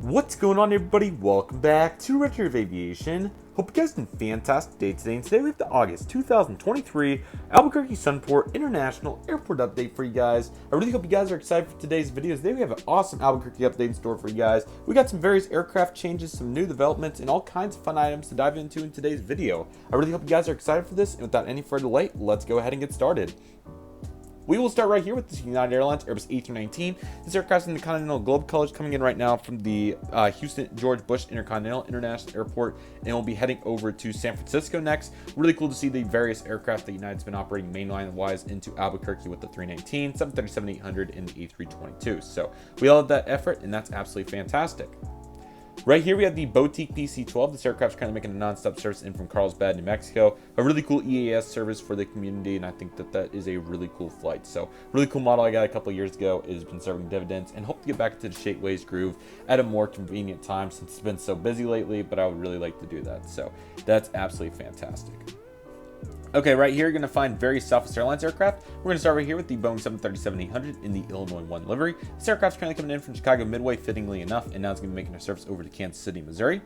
What's going on, everybody? Welcome back to Redriveraviation. Hope you guys had a fantastic day today. And today we have the August 2023 Albuquerque Sunport International Airport update for you guys. I really hope you guys are excited for today's video. Today we have an awesome Albuquerque update in store for you guys. We got some various aircraft changes, some new developments, and all kinds of fun items to dive into in today's video. I really hope you guys are excited for this. And without any further delay, let's go ahead and get started. We will start right here with this United Airlines Airbus A319. This aircraft is in the Continental Globe colors, coming in right now from the Houston George Bush Intercontinental International Airport, and will be heading over to San Francisco next. Really cool to see the various aircraft that United's been operating mainline-wise into Albuquerque with the 319, 737-800, and the A322. So we all have that effort, and that's absolutely fantastic. Right here we have the Boutique PC-12. This aircraft is currently making a non-stop service in from Carlsbad, New Mexico. A really cool EAS service for the community, and I think that is a really cool flight. So really cool model I got a couple years ago. It has been serving dividends, and hope to get back into the Shapeways groove at a more convenient time since it's been so busy lately, but I would really like to do that. So that's absolutely fantastic. Okay, right here you're going to find various Southwest Airlines aircraft. We're going to start right here with the Boeing 737-800 in the Illinois 1 livery. This aircraft's currently coming in from Chicago Midway, fittingly enough, and now it's going to be making a service over to Kansas City, Missouri.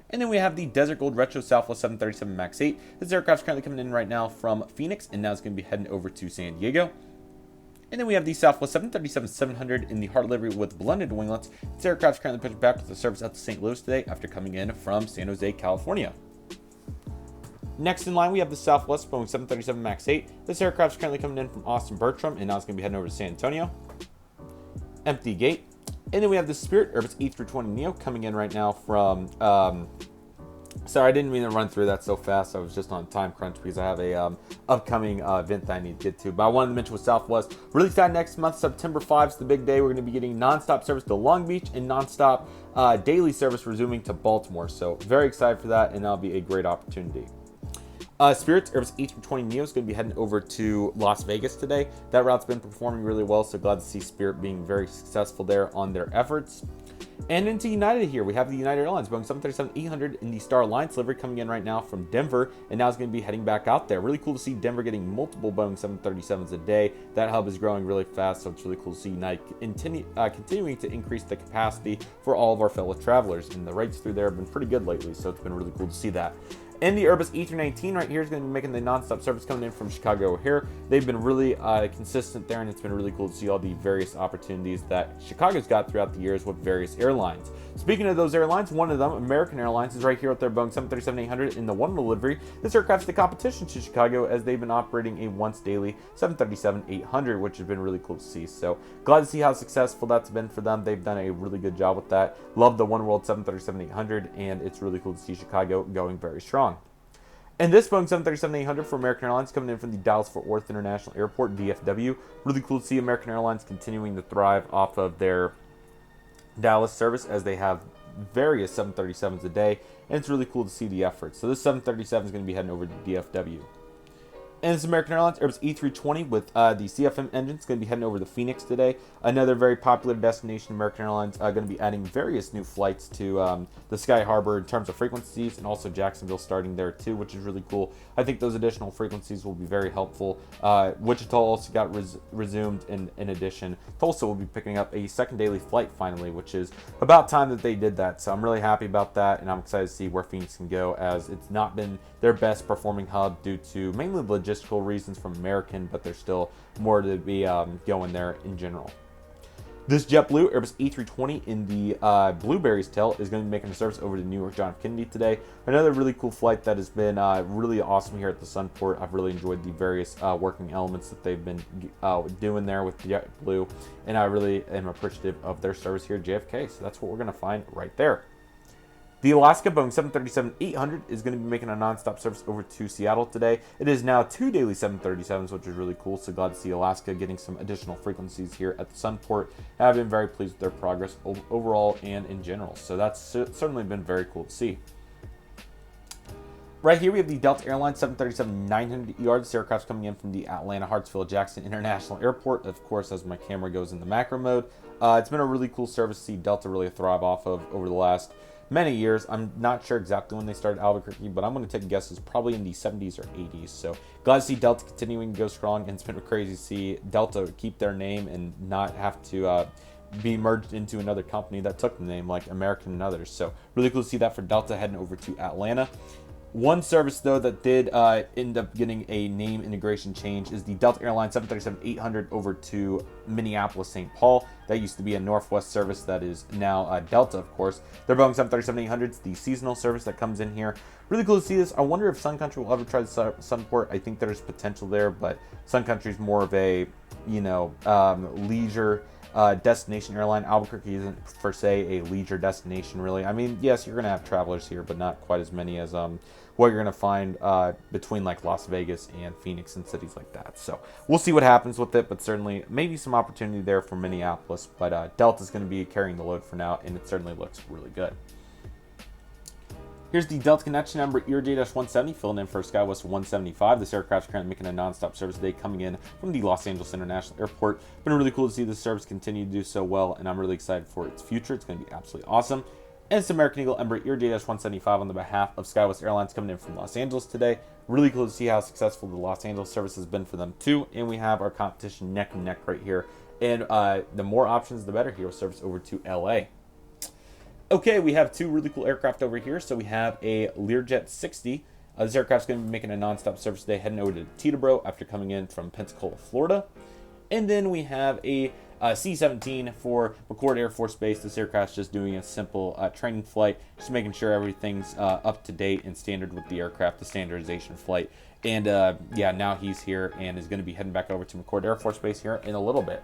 And then we have the Desert Gold Retro Southwest 737 MAX 8. This aircraft's currently coming in right now from Phoenix, and now it's going to be heading over to San Diego. And then we have the Southwest 737-700 in the Heart livery with blended winglets. This aircraft's currently pitching back with a service out to St. Louis today after coming in from San Jose, California. Next in line, we have the Southwest Boeing 737 MAX 8. This aircraft is currently coming in from Austin Bertram, and now it's going to be heading over to San Antonio. Empty gate. And then we have the Spirit Airbus A320neo coming in right now from... sorry, I didn't mean to run through that so fast. I was just on time crunch because I have a upcoming event that I need to get to. But I wanted to mention with Southwest, really excited next month, September 5 is the big day. We're going to be getting nonstop service to Long Beach and nonstop daily service resuming to Baltimore. So very excited for that, and that'll be a great opportunity. Spirit's Airbus A320neo is going to be heading over to Las Vegas today. That route's been performing really well, so glad to see Spirit being very successful there on their efforts. And into United here, we have the United Airlines Boeing 737-800 in the Star Alliance livery coming in right now from Denver, and now it's going to be heading back out there. Really cool to see Denver getting multiple Boeing 737s a day. That hub is growing really fast, so it's really cool to see United continuing to increase the capacity for all of our fellow travelers. And the rates through there have been pretty good lately, so it's been really cool to see that. And the Airbus A319 right here is going to be making the nonstop service coming in from Chicago O'Hare. They've been really consistent there, and it's been really cool to see all the various opportunities that Chicago's got throughout the years with various airlines. Speaking of those airlines, one of them, American Airlines, is right here with their Boeing 737-800 in the 1 livery. This aircraft's the competition to Chicago as they've been operating a once daily 737-800, which has been really cool to see. So glad to see how successful that's been for them. They've done a really good job with that. Love the One World 737-800, and it's really cool to see Chicago going very strong. And this Boeing 737-800 for American Airlines coming in from the Dallas-Fort Worth International Airport, DFW. Really cool to see American Airlines continuing to thrive off of their Dallas service as they have various 737s a day. And it's really cool to see the effort. So this 737 is going to be heading over to DFW. And this American Airlines Airbus E320 with the CFM engine is going to be heading over to Phoenix today. Another very popular destination. American Airlines going to be adding various new flights to the Sky Harbor in terms of frequencies, and also Jacksonville starting there too, which is really cool. I think those additional frequencies will be very helpful. Wichita also got resumed in addition. Tulsa will be picking up a second daily flight finally, which is about time that they did that. So I'm really happy about that, and I'm excited to see where Phoenix can go, as it's not been their best performing hub due to mainly logistical reasons from American, but there's still more to be going there in general. This JetBlue Airbus A320 in the Blueberry's tail is going to be making a service over to New York John F. Kennedy today. Another really cool flight that has been really awesome here at the Sunport. I've really enjoyed the various working elements that they've been doing there with JetBlue, and I really am appreciative of their service here at JFK. So that's what we're going to find right there. The Alaska Boeing 737-800 is going to be making a nonstop service over to Seattle today. It is now 2 daily 737s, which is really cool. So glad to see Alaska getting some additional frequencies here at the Sunport. I've been very pleased with their progress overall and in general. So that's certainly been very cool to see. Right here we have the Delta Airlines 737-900ER. This aircraft's coming in from the Atlanta Hartsfield-Jackson International Airport, of course, as my camera goes in the macro mode. It's been a really cool service to see Delta really thrive off of over the last many years. I'm not sure exactly when they started Albuquerque, but I'm going to take guesses probably in the 70s or 80s. So glad to see Delta continuing to go strong, and it's been crazy to see Delta keep their name and not have to be merged into another company that took the name, like American and others. So really cool to see that for Delta heading over to Atlanta. One service, though, that did end up getting a name integration change is the Delta Airlines 737-800 over to Minneapolis-St. Paul. That used to be a Northwest service that is now Delta, of course. Their Boeing 737-800s, the seasonal service that comes in here. Really cool to see this. I wonder if Sun Country will ever try the Sunport. I think there's potential there, but Sun Country is more of a, leisure destination airline. Albuquerque isn't per se a leisure destination, really. I mean, yes, you're going to have travelers here, but not quite as many as what you're going to find between like Las Vegas and Phoenix and cities like that. So we'll see what happens with it, but certainly maybe some opportunity there for Minneapolis. But Delta's going to be carrying the load for now, and it certainly looks really good. Here's the Delta connection number ERJ-170, filling in for SkyWest 175. This aircraft is currently making a non-stop service today, coming in from the Los Angeles International Airport. Been really cool to see this service continue to do so well, and I'm really excited for its future. It's going to be absolutely awesome. And it's American Eagle Embraer ERJ-175 on the behalf of SkyWest Airlines coming in from Los Angeles today. Really cool to see how successful the Los Angeles service has been for them too. And we have our competition neck and neck right here. And the more options, the better here with service over to LA. Okay, we have two really cool aircraft over here. So we have a Learjet 60. This aircraft's going to be making a non-stop service today, heading over to Teterboro after coming in from Pensacola, Florida. And then we have a C-17 for McCauley Air Force Base. This aircraft's just doing a simple training flight, just making sure everything's up to date and standard with the aircraft, the standardization flight. And yeah, now he's here and is going to be heading back over to McCauley Air Force Base here in a little bit.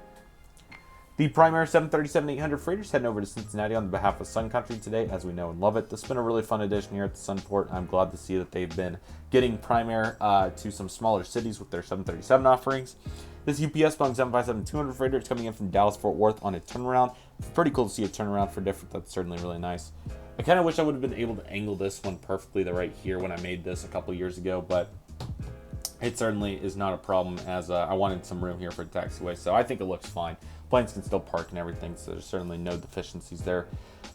The Primera 737-800 freighters heading over to Cincinnati on behalf of Sun Country today, as we know and love it. This has been a really fun edition here at the Sunport. I'm glad to see that they've been getting Primera to some smaller cities with their 737 offerings. This UPS Boeing 757-200 freighter is coming in from Dallas-Fort Worth on a turnaround. It's pretty cool to see a turnaround for different. That's certainly really nice. I kind of wish I would have been able to angle this one perfectly right here when I made this a couple years ago, but it certainly is not a problem, as I wanted some room here for a taxiway, so I think it looks fine. Planes can still park and everything, so there's certainly no deficiencies there.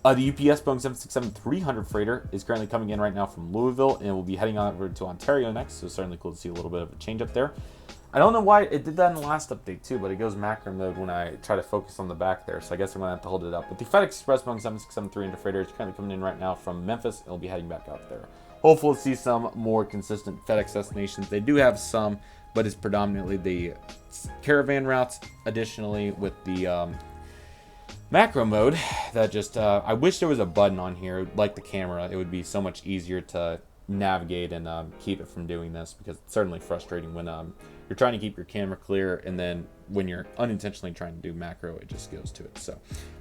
The UPS Boeing 767-300 freighter is currently coming in right now from Louisville, and will be heading over to Ontario next, so certainly cool to see a little bit of a change up there. I don't know why it did that in the last update too, but it goes macro mode when I try to focus on the back there, so I guess I'm going to have to hold it up. But the FedEx Express Boeing 767-300 freighter is currently coming in right now from Memphis, and will be heading back out there. Hopefully we'll see some more consistent FedEx destinations. They do have some, but it's predominantly the caravan routes. Additionally, with the macro mode, that just I wish there was a button on here like the camera. It would be so much easier to navigate and keep it from doing this, because it's certainly frustrating when you're trying to keep your camera clear, and then when you're unintentionally trying to do macro, it just goes to it. So,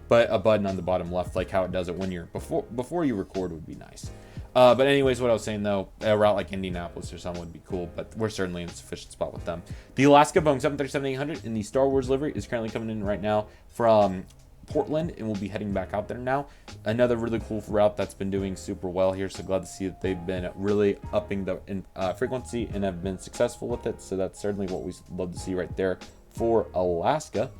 but a button on the bottom left, like how it does it when you're before you record, would be nice. But anyways, what I was saying though, a route like Indianapolis or something would be cool, but we're certainly in a sufficient spot with them. The Alaska Boeing 737-800 in the Star Wars livery is currently coming in right now from Portland, and we'll be heading back out there now. Another really cool route that's been doing super well here, so glad to see that they've been really upping the frequency and have been successful with it. So that's certainly what we love to see right there for Alaska.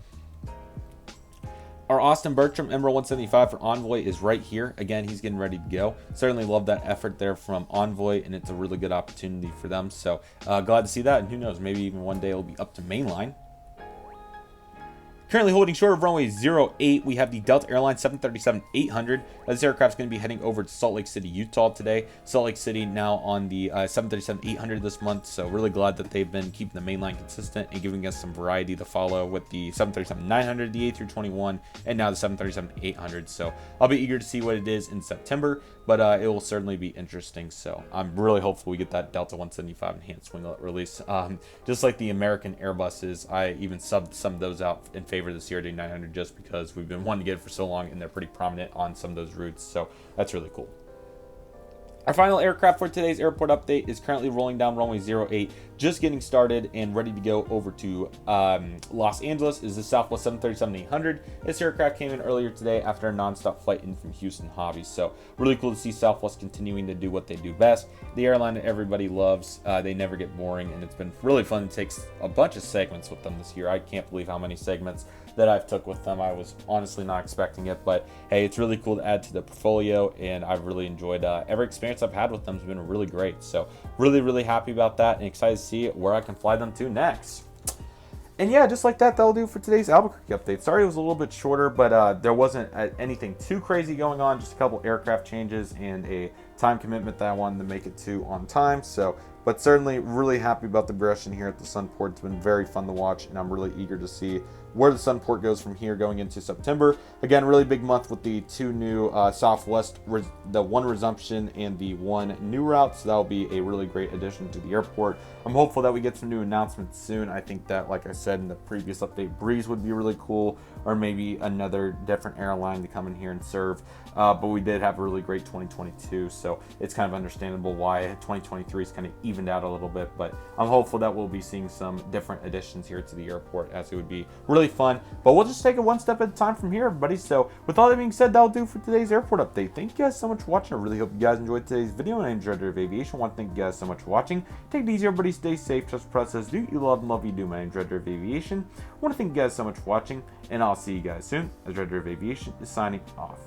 Our Austin Bertram Emerald 175 for Envoy is right here. Again, he's getting ready to go. Certainly love that effort there from Envoy, and it's a really good opportunity for them. So glad to see that, and who knows, maybe even one day it'll be up to mainline. Currently holding short of runway 08, we have the Delta Airlines 737-800. This aircraft is going to be heading over to Salt Lake City, Utah today. Salt Lake City now on the 737-800 this month, so really glad that they've been keeping the mainline consistent and giving us some variety to follow with the 737-900, the A321, and now the 737-800. So I'll be eager to see what it is in September, but it will certainly be interesting. So I'm really hopeful we get that Delta 175 enhanced winglet release. Just like the American Airbuses, I even subbed some of those out in favor of the CRJ-900 just because we've been wanting to get it for so long, and they're pretty prominent on some of those routes, so that's really cool. Our final aircraft for today's airport update is currently rolling down runway 08, just getting started and ready to go over to Los Angeles. Is the Southwest 737-800. This aircraft came in earlier today after a non-stop flight in from Houston Hobbies. So really cool to see Southwest continuing to do what they do best. The airline that everybody loves. They never get boring, and it's been really fun to take a bunch of segments with them this year. I can't believe how many segments that I've took with them. I was honestly not expecting it, but hey, it's really cool to add to the portfolio, and I've really enjoyed every experience I've had with them. Has been really great. So really happy about that, and excited to see where I can fly them to next. And yeah, just like that, that'll do for today's Albuquerque update. Sorry it was a little bit shorter, but there wasn't anything too crazy going on. Just a couple aircraft changes and a time commitment that I wanted to make it to on time. So, but certainly really happy about the progression here at the Sunport. It's been very fun to watch, and I'm really eager to see where the Sunport goes from here going into September. Again, really big month with the two new Southwest, the one resumption and the one new route. So that'll be a really great addition to the airport. I'm hopeful that we get some new announcements soon. I think that, like I said in the previous update, Breeze would be really cool, or maybe another different airline to come in here and serve. But we did have a really great 2022, so it's kind of understandable why 2023 is kind of evened out a little bit. But I'm hopeful that we'll be seeing some different additions here to the airport, as it would be really fun. But we'll just take it one step at a time from here, everybody. So with all that being said, that'll do for today's airport update. Thank you guys so much for watching. I really hope you guys enjoyed today's video. My name is Redriveraviation. I want to thank you guys so much for watching. Take it easy, everybody. Stay safe. Trust the process. Do what you love and love what you do. My name is Redriveraviation. I want to thank you guys so much for watching, and I'll see you guys soon as Redriveraviation is signing off.